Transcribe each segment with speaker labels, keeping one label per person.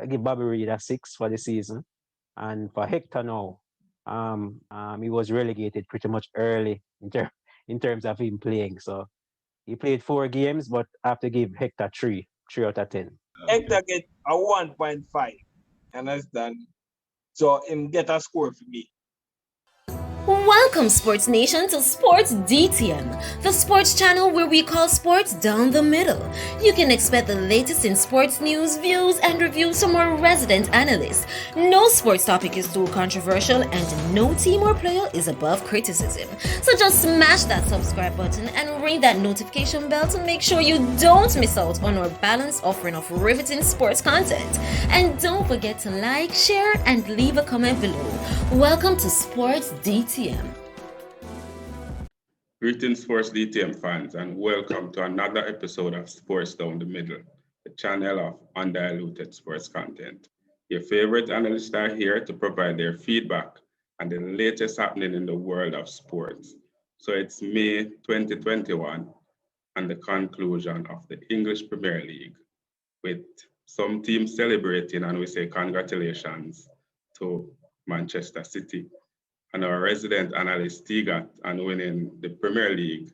Speaker 1: I give Bobby Reid a 6 for the season. And for Hector now, he was relegated pretty much early in terms of him playing. So he played 4 games, but I have to give Hector 3 out of 10.
Speaker 2: Hector get a 1.5. Understand? So him get a score for me.
Speaker 3: Welcome, Sports Nation, to Sports DTM, the sports channel where we call sports down the middle. You can expect the latest in sports news, views, and reviews from our resident analysts. No sports topic is too controversial, and no team or player is above criticism. So just smash that subscribe button and ring that notification bell to make sure you don't miss out on our balanced offering of riveting sports content. And don't forget to like, share, and leave a comment below. Welcome to Sports DTM.
Speaker 4: Greetings, Sports DTM fans, and welcome to another episode of Sports Down the Middle, the channel of undiluted sports content. Your favorite analysts are here to provide their feedback and the latest happening in the world of sports. So it's May 2021 and the conclusion of the English Premier League, with some teams celebrating, and we say congratulations to Manchester City and our resident analyst Tigat on winning the Premier League.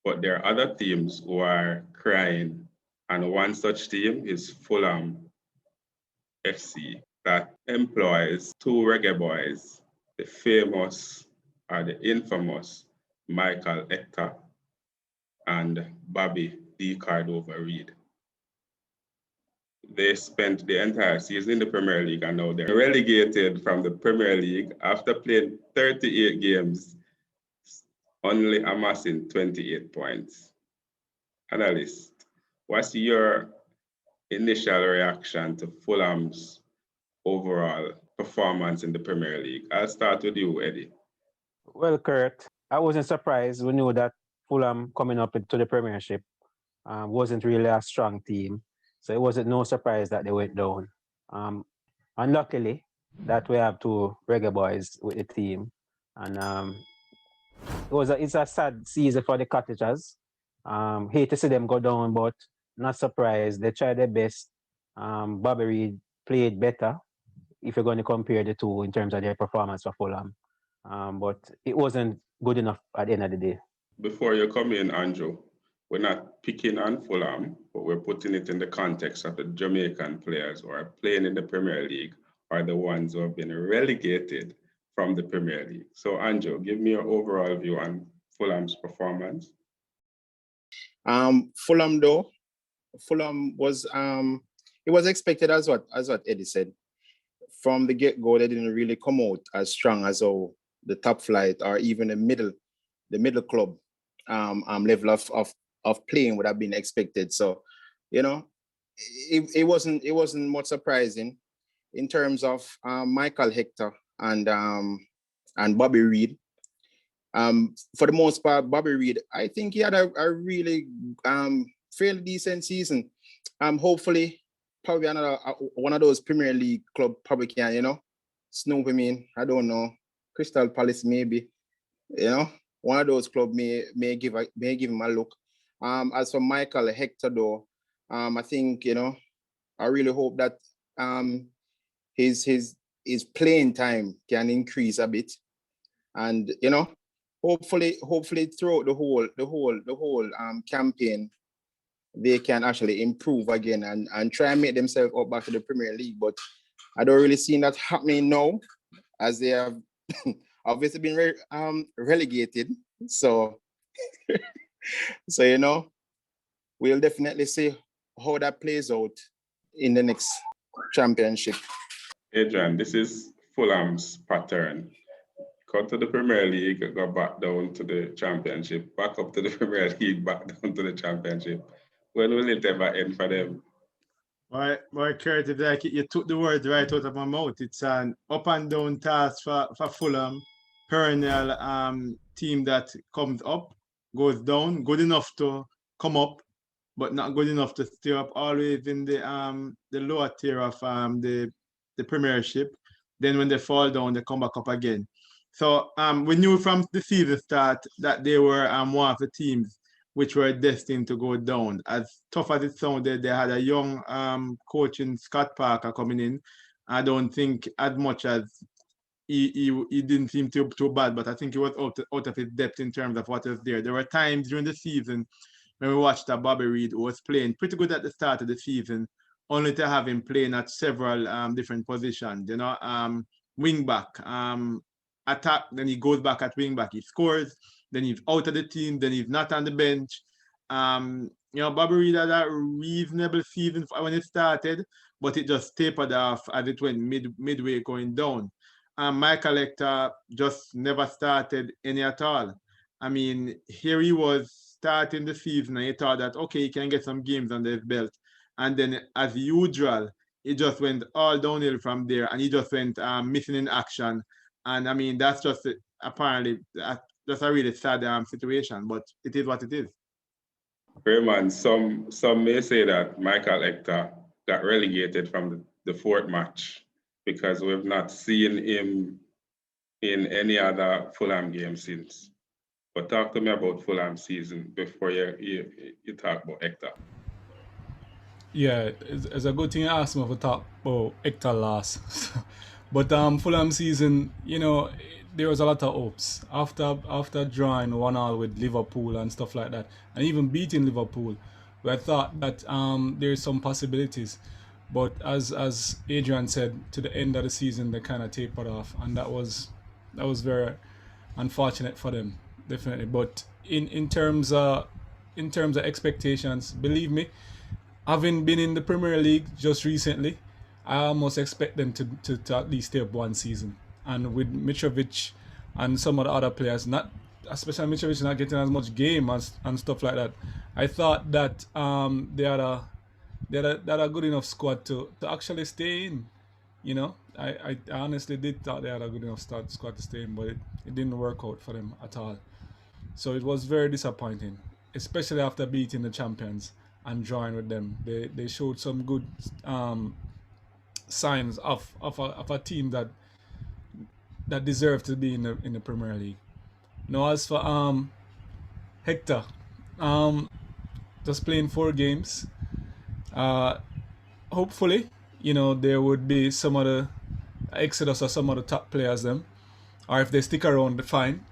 Speaker 4: But there are other teams who are crying, and one such team is Fulham FC that employs 2 Reggae Boyz, the famous or the infamous Michael Hector and Bobby Decordova-Reid. They spent the entire season in the Premier League, and now they're relegated from the Premier League after playing 38 games, only amassing 28 points. Analyst, what's your initial reaction to Fulham's overall performance in the Premier League? I'll start with you, Eddie.
Speaker 1: Well, Kurt, I wasn't surprised. We knew that Fulham coming up into the Premiership wasn't really a strong team. So it wasn't no surprise that they went down. And luckily that we have 2 Reggae Boyz with the team. And it's a sad season for the Cottagers. Hate to see them go down, but not surprised. They tried their best. Bobby Reid played better if you're going to compare the 2 in terms of their performance for Fulham. But it wasn't good enough at the end of the day.
Speaker 4: Before you come in, Andrew, we're not picking on Fulham, but we're putting it in the context of the Jamaican players who are playing in the Premier League are the ones who have been relegated from the Premier League. So, Andrew, give me your overall view on Fulham's performance.
Speaker 5: Fulham was it was expected as what Eddie said. From the get-go, they didn't really come out as strong as the top flight or even the middle club level of playing would have been expected. So, it wasn't much surprising in terms of Michael Hector and Bobby Reid. For the most part, Bobby Reid, I think he had a really fairly decent season. Hopefully, probably another one of those Premier League club probably can, snoop him in. I don't know. Crystal Palace maybe, one of those clubs may give him a look. As for Michael Hector, though, I think I really hope that his playing time can increase a bit, and hopefully throughout the whole campaign they can actually improve again and try and make themselves up back to the Premier League. But I don't really see that happening now, as they have obviously been relegated. So. So, we'll definitely see how that plays out in the next championship.
Speaker 4: Adrian, this is Fulham's pattern. Go to the Premier League, go back down to the championship, back up to the Premier League, back down to the championship. When will it ever end for them?
Speaker 6: Well, Kurt, like you took the words right out of my mouth. It's an up and down task for Fulham, perennial team that comes up, goes down, good enough to come up, but not good enough to stay up, always in the lower tier of the Premiership. Then when they fall down, they come back up again. So we knew from the season start that they were one of the teams which were destined to go down. As tough as it sounded, they had a young coach in Scott Parker coming in. I don't think as much as he didn't seem too bad, but I think he was out of his depth in terms of what was there. There were times during the season when we watched that Bobby Reid, who was playing pretty good at the start of the season, only to have him playing at several different positions, wing back, attack, then he goes back at wing back, he scores, then he's out of the team, then he's not on the bench. Bobby Reid had a reasonable season when it started, but it just tapered off as it went midway going down. Michael Hector just never started any at all. I mean, here he was starting the season and he thought that, okay, he can get some games under his belt. And then as usual, it just went all downhill from there and he just went missing in action. And I mean, that's just apparently just a really sad situation, but it is what it is.
Speaker 4: Raymond, some may say that Michael Hector got relegated from the fourth match because we've not seen him in any other Fulham game since. But talk to me about Fulham season before you talk about Hector.
Speaker 7: Yeah, it's a good thing you asked me to talk about Hector last. But Fulham season, there was a lot of hopes. After drawing 1-1 with Liverpool and stuff like that, and even beating Liverpool, I thought that there's some possibilities. But as Adrian said, to the end of the season, they kind of tapered off, and that was very unfortunate for them, definitely. But in terms of expectations, believe me, having been in the Premier League just recently, I almost expect them to at least stay up one season. And with Mitrovic and some of the other players, especially Mitrovic not getting as much game and stuff like that, I thought that they had a good enough squad to actually stay in. I honestly did thought they had a good enough squad to stay in, but it didn't work out for them at all. So it was very disappointing, especially after beating the champions and drawing with them. They showed some good signs of a team that deserved to be in the Premier League. Now as for Hector, just playing 4 games. Hopefully, there would be some of the exodus of some of the top players them, or if they stick around, fine.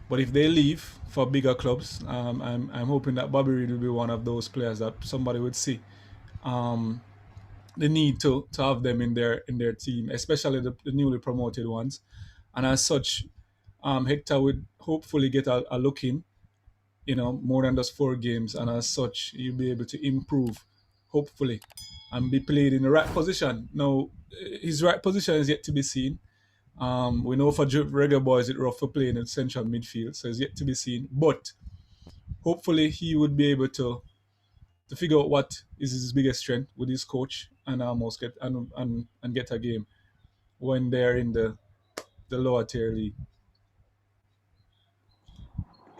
Speaker 7: But if they leave for bigger clubs, I'm hoping that Bobby Reid will be one of those players that somebody would see the need to have them in their team, especially the newly promoted ones. And as such, Hector would hopefully get a look in, more than just 4 games, and as such, he'll be able to improve, hopefully, and be played in the right position. Now, his right position is yet to be seen. We know for Reggae Boyz it's rough for playing in central midfield, so it's yet to be seen. But hopefully, he would be able to figure out what is his biggest strength with his coach and almost get a game when they're in the lower tier league.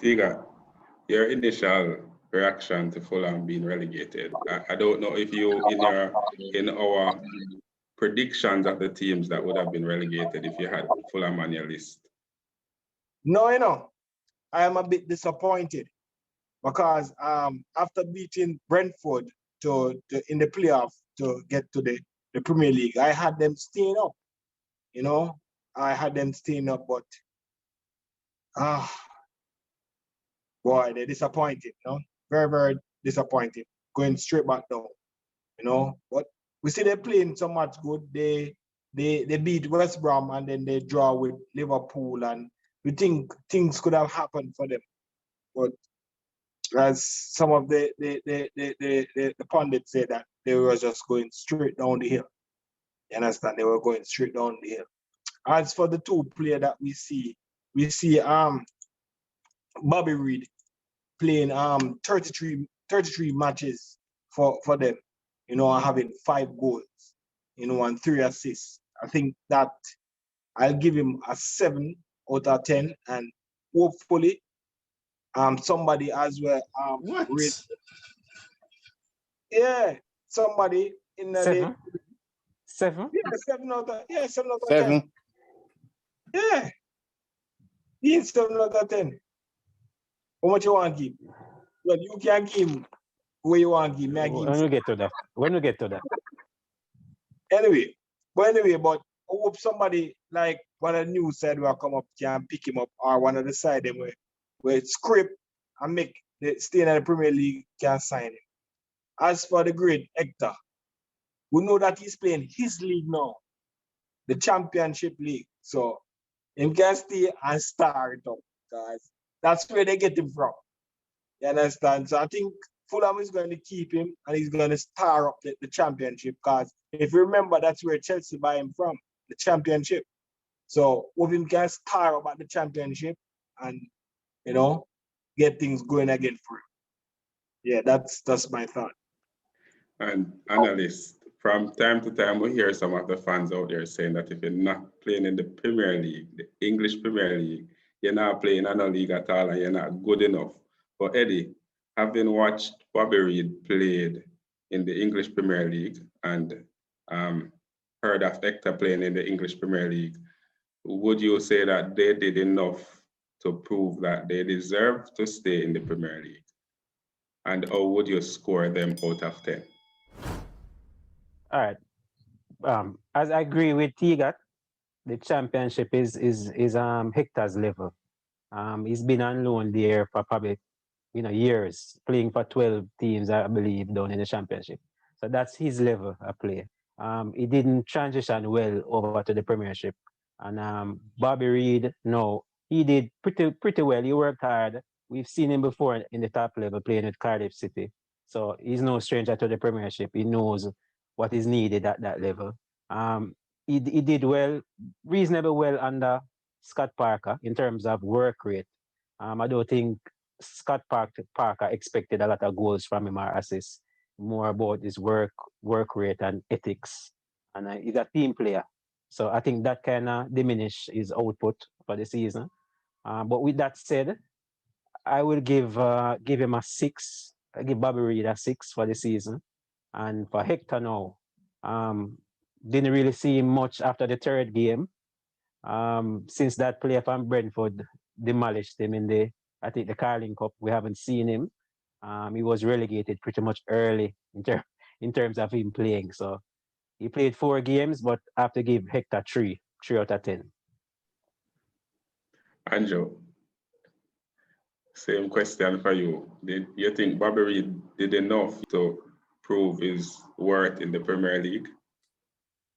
Speaker 4: Tiga, your initial reaction to Fulham being relegated. I don't know if you in our predictions of the teams that would have been relegated if you had Fulham on your list.
Speaker 2: No, I am a bit disappointed because after beating Brentford in the playoff to get to the Premier League, I had them staying up. I had them staying up, but boy, they're disappointed. Very, very disappointed. Going straight back down. But we see they're playing so much good. They beat West Brom and then they draw with Liverpool, and we think things could have happened for them. But as some of the pundits say that they were just going straight down the hill. You understand? They were going straight down the hill. As for the 2 players that we see Bobby Reid playing 33 matches for them, having 5 goals, and 3 assists. I think that I'll give him a 7 out of 10, and hopefully somebody as well
Speaker 6: What?
Speaker 2: somebody in the
Speaker 1: 7? 7?
Speaker 2: Yeah, 7 out of 10.
Speaker 5: 7.
Speaker 2: Yeah. He's 7 out of 10. How much you want to keep? Well, you can give him where you want to give me. I give him
Speaker 1: When we get to that. When we get to that.
Speaker 2: anyway. But I hope somebody like one of the news side will come up can pick him up, or one of the side them where script and make the stay in the Premier League can sign him. As for the great Hector, we know that he's playing his league now, the Championship League. So him can stay and star it up, guys. That's where they get him from. You understand? So I think Fulham is going to keep him and he's going to star up the Championship, because if you remember, that's where Chelsea buy him from, the Championship. So with him can star up at the Championship and, get things going again for him. Yeah, that's my thought.
Speaker 4: And analysts, from time to time, we hear some of the fans out there saying that if you're not playing in the Premier League, the English Premier League, you're not playing in a league at all and you're not good enough. But Eddie, having watched Bobby Reid played in the English Premier League and heard of Hector playing in the English Premier League, would you say that they did enough to prove that they deserve to stay in the Premier League? And how would you score them out of 10?
Speaker 1: All right. As I agree with Tigat, the Championship is Hector's level. He's been on loan there for probably years, playing for 12 teams, I believe, down in the Championship. So that's his level of play. He didn't transition well over to the Premiership. And Bobby Reid, no, he did pretty well. He worked hard. We've seen him before in the top level playing with Cardiff City. So he's no stranger to the Premiership. He knows what is needed at that level. He did well, reasonably well under Scott Parker in terms of work rate. I don't think Scott Parker expected a lot of goals from him or assists, more about his work rate and ethics. And he's a team player. So I think that kind of diminished his output for the season. But with that said, I will give him a 6. I give Bobby Reid a 6 for the season. And for Hector now, didn't really see him much after the third game. Since that player from Brentford demolished him in the Carling Cup, we haven't seen him. He was relegated pretty much early in terms of him playing. So he played 4 games, but I have to give Hector 3 out of 10.
Speaker 4: Andrew, same question for you. Did you think Bobby Reid did enough to prove his worth in the Premier League?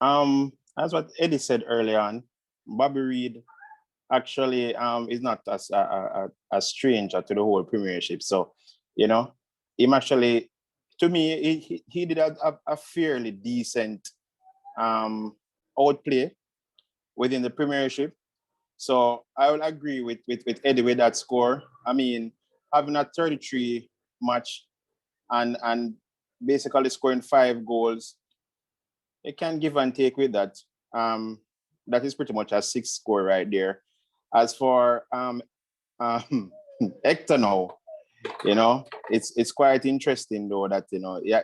Speaker 5: As what Eddie said early on, Bobby Reid actually is not a stranger to the whole Premiership. So, him actually, to me, he did a fairly decent outplay within the Premiership. So I will agree with Eddie with that score. I mean, having a 33 match and basically scoring 5 goals, it can give and take with that. That is pretty much a 6 score right there. As for Hector now, it's quite interesting though that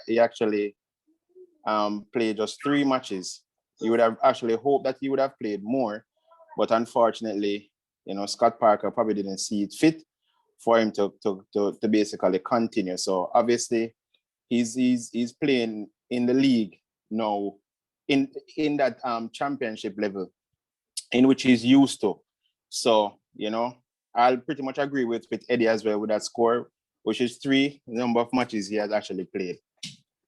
Speaker 5: he actually played just 3 matches. You would have actually hoped that he would have played more, but unfortunately, Scott Parker probably didn't see it fit for him to basically continue. So obviously, he's playing in the league now in that championship level in which he's used to. So, I'll pretty much agree with Eddie as well with that score, which is 3 number of matches he has actually played,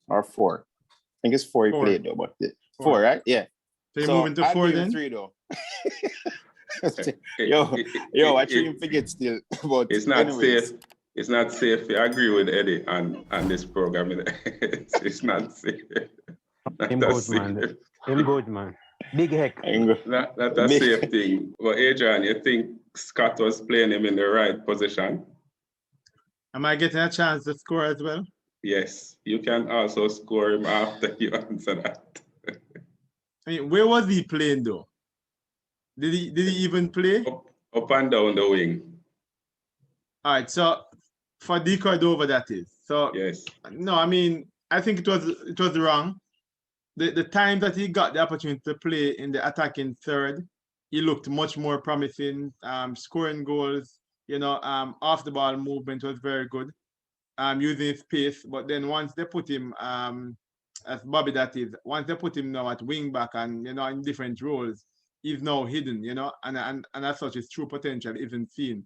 Speaker 5: or 4. I think it's 4 he played though, but 4, right? Yeah.
Speaker 6: So you're moving to 4 then?
Speaker 5: 3 though. yo, I shouldn't forget still. But
Speaker 4: it's not safe. It's not safe. I agree with Eddie on this program. It's not safe.
Speaker 1: Him good, man. Big heck.
Speaker 4: Not a safe thing. But Adrian, you think Scott was playing him in the right position?
Speaker 6: Am I getting a chance to score as well?
Speaker 4: Yes, you can also score him after you answer that.
Speaker 6: I mean, where was he playing though? Did he even play?
Speaker 4: Up and down the wing.
Speaker 6: All right, so for Decordova, that is. So
Speaker 4: yes.
Speaker 6: No, I mean, I think it was wrong. The time that he got the opportunity to play in the attacking third, he looked much more promising. Scoring goals, off the ball movement was very good. using his pace, but then once they put him, as Bobby that is, once they put him now at wing back and, in different roles, he's now hidden, and as such, his true potential isn't seen.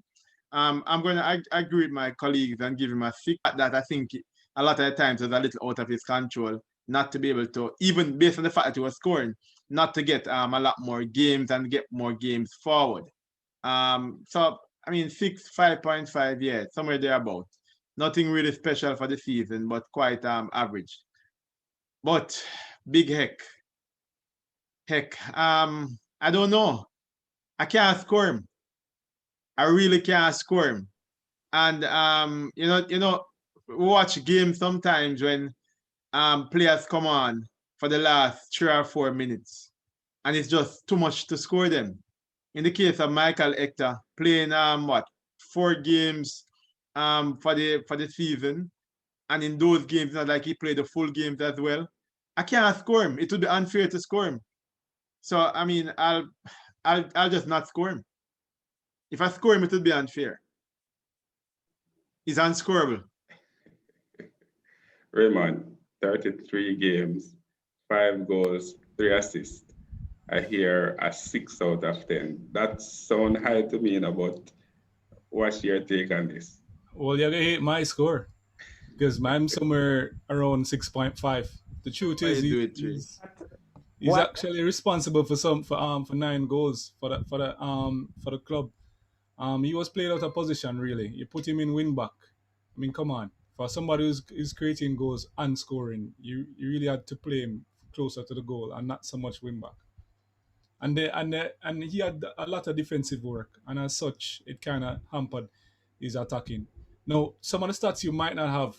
Speaker 6: I'm going to agree with my colleagues and give him a 6. That I think a lot of the times was a little out of his control, not to be able to, even based on the fact that he was scoring, not to get a lot more games and get more games forward. So, 6, 5.5, yeah, somewhere thereabout. Nothing really special for the season, but quite average. But big Heck, I don't know. I can't score him. I really can't score him. And we watch games sometimes when players come on for the last 3 or 4 minutes, and it's just too much to score them. In the case of Michael Hector, playing 4 games for the season, and in those games, not like he played the full games as well. I can't score him. It would be unfair to score him. So I'll just not score him. If I score him, it would be unfair. He's unscorable.
Speaker 4: Raymond, 33 games, 5 goals, 3 assists. I hear a 6 out of 10. That sounds high to me, but what's your take on this?
Speaker 7: Well, you're gonna hate my score because mine's somewhere around 6.5. The truth is, he's actually responsible for 9 goals for the club. He was played out of position, really. You put him in wing back. Come on. For somebody who's creating goals and scoring, you really had to play him closer to the goal and not so much wing back. And he had a lot of defensive work, and as such, it kind of hampered his attacking. Now, some of the stats you might not have,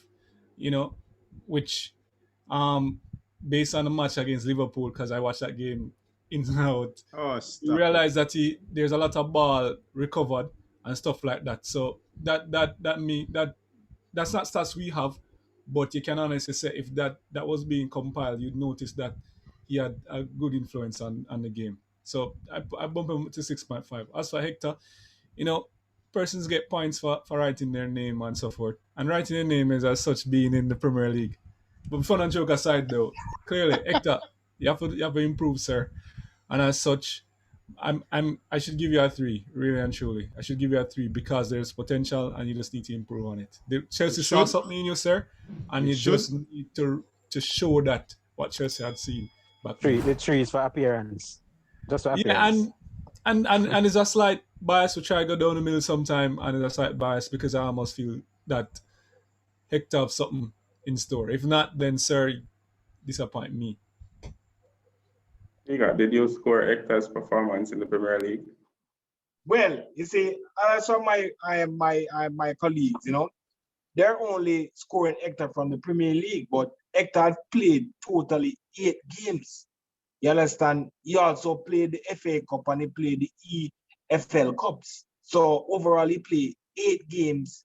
Speaker 7: which based on the match against Liverpool, because I watched that game in and out, you realize that there's a lot of ball recovered and stuff like that. So that's not stats we have, but you can honestly say if that was being compiled, you'd notice that he had a good influence on the game. So I bump him to 6.5. As for Hector, persons get points for writing their name and so forth. And writing their name is as such being in the Premier League. But fun and joke aside though, clearly, Hector, you have to improve, sir. And as such, I should give you a 3, really and truly. I should give you a 3 because there's potential and you just need to improve on it. Chelsea saw something in you, sir, and you just need to show that what Chelsea had seen. But
Speaker 1: the 3 is for appearance. Just for appearance.
Speaker 7: Yeah, and there's a slight bias to try to go down the middle sometime, and there's a slight bias because I almost feel that Hector have something in store. If not, then sir, disappoint me.
Speaker 4: Did you score Hector's performance in the Premier League?
Speaker 2: Well, you see, I saw my colleagues, they're only scoring Hector from the Premier League, but Hector had played totally 8 games. You understand? He also played the FA Cup and he played the EPL Cups. So overall, he played 8 games.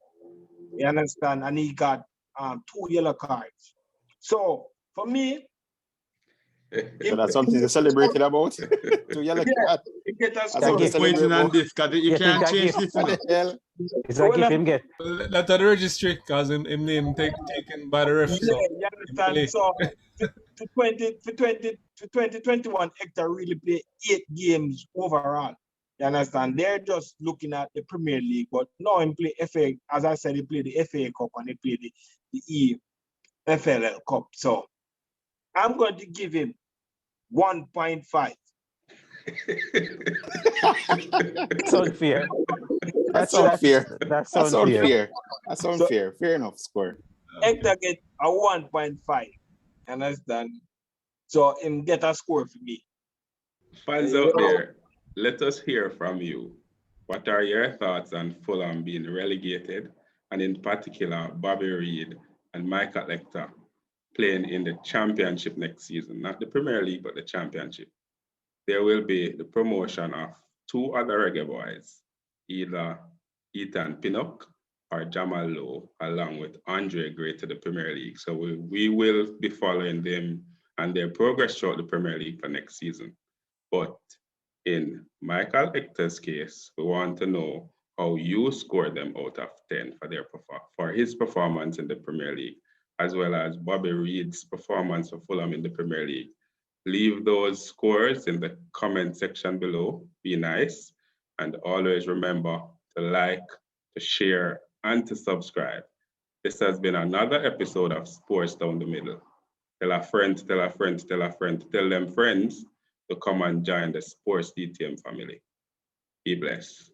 Speaker 2: You understand? And he got 2 yellow cards. So for me,
Speaker 5: so that's something to celebrate about. 2 yellow cards.
Speaker 6: That's something on this because you can't change this.
Speaker 1: It's like if him get.
Speaker 7: That's the registry because him name taken by the ref. So
Speaker 2: you understand? So to 2021, Hector really played 8 games overall. You understand? They're just looking at the Premier League, but now he play FA. As I said, he played the FA Cup and he played the EPL Cup. So I'm going to give him 1.5.
Speaker 1: That's unfair.
Speaker 5: That's unfair.
Speaker 1: That's unfair.
Speaker 5: That's unfair. Fair enough score.
Speaker 2: Hector get a 1.5. Understand? So him get a score for me.
Speaker 4: Fans out there, let us hear from you. What are your thoughts on Fulham being relegated, and in particular, Bobby Reid and Michael Hector playing in the Championship next season? Not the Premier League, but the Championship. There will be the promotion of 2 other Reggae Boyz, either Ethan Pinnock or Jamal Lowe, along with Andre Gray to the Premier League. So we will be following them and their progress throughout the Premier League for next season. But in Michael Hector's case, we want to know how you score them out of 10 for his performance in the Premier League, as well as Bobby Reid's performance for Fulham in the Premier League. Leave those scores in the comment section below. Be nice. And always remember to like, to share, and to subscribe. This has been another episode of Sports Down the Middle. Tell a friend, tell a friend, tell a friend, tell them friends to come and join the Sports DTM family. Be blessed.